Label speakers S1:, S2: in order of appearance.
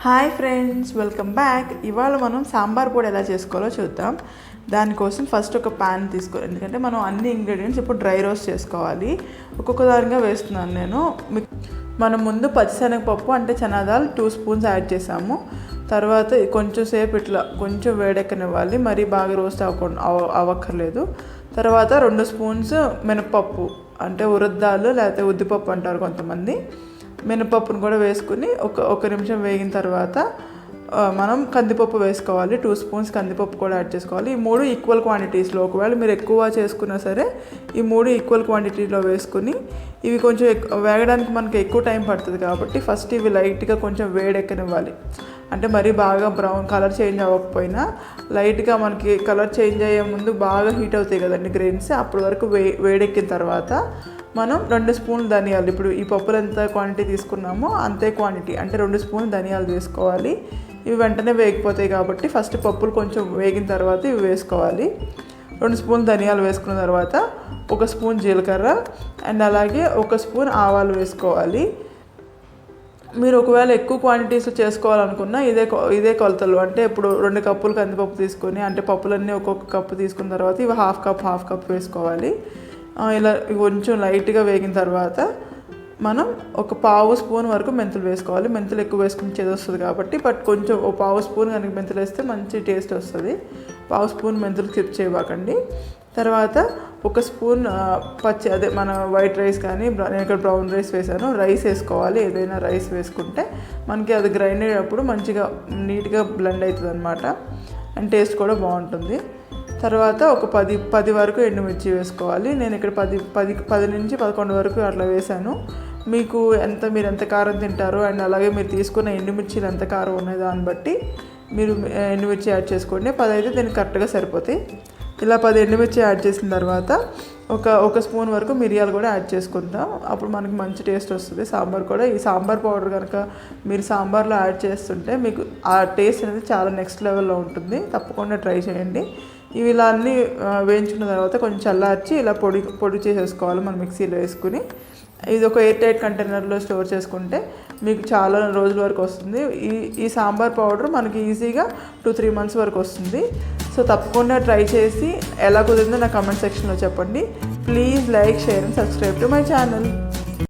S1: Hi friends, welcome back. ఇవాళ మనం సాంబార్ పొడి ఎలా చేసుకోవాలో చూద్దాం. దానికోసం ఫస్ట్ ఒక ప్యాన్ తీసుకోవాలి, ఎందుకంటే మనం అన్ని ఇంగ్రీడియంట్స్ ఇప్పుడు డ్రై రోస్ట్ చేసుకోవాలి. ఒక్కొక్క దానిగా వేస్తున్నాను నేను. మనం ముందు పచ్చిశనగపప్పు అంటే చనాదాలు 2 స్పూన్స్ యాడ్ చేసాము. తర్వాత కొంచెం సేపు ఇట్లా కొంచెం వేడెక్కనివ్వాలి, మరీ బాగా రోస్ట్ అవ్వక్కర్లేదు. తర్వాత 2 స్పూన్స్ మినపప్పు అంటే ఉరద్దాలు లేకపోతే ఉద్దిపప్పు అంటారు కొంతమంది. మినపప్పును కూడా వేసుకుని ఒక నిమిషం వేగిన తర్వాత మనం కందిపప్పు వేసుకోవాలి. 2 స్పూన్స్ కందిపప్పు కూడా యాడ్ చేసుకోవాలి. ఈ 3 ఈక్వల్ క్వాంటిటీస్లో, ఒకవేళ మీరు ఎక్కువ చేసుకున్నా సరే ఈ 3 ఈక్వల్ క్వాంటిటీలో వేసుకుని ఇవి కొంచెం వేగడానికి మనకి ఎక్కువ టైం పడుతుంది కాబట్టి ఫస్ట్ ఇవి లైట్గా కొంచెం వేడెక్కనివ్వాలి. అంటే మరీ బాగా బ్రౌన్ కలర్ చేంజ్ అవ్వకపోయినా లైట్గా మనకి కలర్ చేంజ్ అయ్యే ముందు బాగా హీట్ అవుతాయి కదండి గ్రెయిన్స్. అప్పటి వరకు వేడెక్కిన తర్వాత మనం 2 స్పూన్లు ధనియాలు, ఇప్పుడు ఈ పప్పులు ఎంత క్వాంటిటీ తీసుకున్నామో అంతే క్వాంటిటీ అంటే 2 స్పూన్లు ధనియాలు వేసుకోవాలి. ఇవి వెంటనే వేగిపోతాయి కాబట్టి ఫస్ట్ పప్పులు కొంచెం వేగిన తర్వాత ఇవి వేసుకోవాలి. 2 స్పూన్లు ధనియాలు వేసుకున్న తర్వాత 1 స్పూన్ జీలకర్ర అండ్ అలాగే 1 స్పూన్ ఆవాలు వేసుకోవాలి. మీరు ఒకవేళ ఎక్కువ క్వాంటిటీస్ చేసుకోవాలనుకున్నా ఇదే కొలతలు, అంటే ఇప్పుడు 2 కప్పులు కందిపప్పు తీసుకొని అంటే పప్పులన్నీ ఒక్కొక్క కప్పు తీసుకున్న తర్వాత ఇవి హాఫ్ కప్ వేసుకోవాలి. ఇలా కొంచెం లైట్గా వేగిన తర్వాత మనం 1/2 స్పూన్ వరకు మెంతులు వేసుకోవాలి. మెంతులు ఎక్కువ వేసుకుని చేదు వస్తుంది కాబట్టి, బట్ కొంచెం 1/2 స్పూన్ కనుక మెంతులు వేస్తే మంచి టేస్ట్ వస్తుంది. 1/2 స్పూన్ మెంతులు స్కిప్ చేయబాకండి. తర్వాత 1 స్పూన్ అదే మన వైట్ రైస్ కానీ, నేను ఇక్కడ బ్రౌన్ రైస్ వేసాను, రైస్ వేసుకోవాలి. ఏదైనా రైస్ వేసుకుంటే మనకి అది గ్రైండ్ అయ్యేటప్పుడు మంచిగా నీట్గా బ్లెండ్ అవుతుంది అనమాట, అండ్ టేస్ట్ కూడా బాగుంటుంది. తర్వాత ఒక 10 వరకు ఎండుమిర్చి వేసుకోవాలి. నేను ఇక్కడ 10 నుంచి 11 వరకు అట్లా వేసాను. మీరు ఎంత కారం తింటారో అండ్ అలాగే మీరు తీసుకున్న ఎండుమిర్చిలు ఎంత కారం ఉన్నాయి దాన్ని బట్టి మీరు ఎండుమిర్చి యాడ్ చేసుకోండి. 10 అయితే దీనికి కరెక్ట్గా సరిపోతాయి. ఇలా 10 ఎండుమిర్చి యాడ్ చేసిన తర్వాత ఒక స్పూన్ వరకు మిరియాలు కూడా యాడ్ చేసుకుంటాం. అప్పుడు మనకి మంచి టేస్ట్ వస్తుంది. సాంబార్ కూడా, ఈ సాంబార్ పౌడర్ కనుక మీరు సాంబార్లో యాడ్ చేస్తుంటే మీకు ఆ టేస్ట్ అనేది చాలా నెక్స్ట్ లెవెల్లో ఉంటుంది. తప్పకుండా ట్రై చేయండి. ఇవి ఇలా అన్నీ వేయించుకున్న తర్వాత కొంచెం చల్లార్చి ఇలా పొడి చేసేసుకోవాలి మనం మిక్సీలో వేసుకుని. ఇది ఒక ఎయిర్ టైట్ కంటైనర్లో స్టోర్ చేసుకుంటే మీకు చాలా రోజుల వరకు వస్తుంది. ఈ సాంబార్ పౌడర్ మనకి ఈజీగా 2-3 మంత్స్ వరకు వస్తుంది. సో తప్పకుండా ట్రై చేసి ఎలా కుదిరిందో నా కమెంట్ సెక్షన్లో చెప్పండి. Please like, share and subscribe to my channel.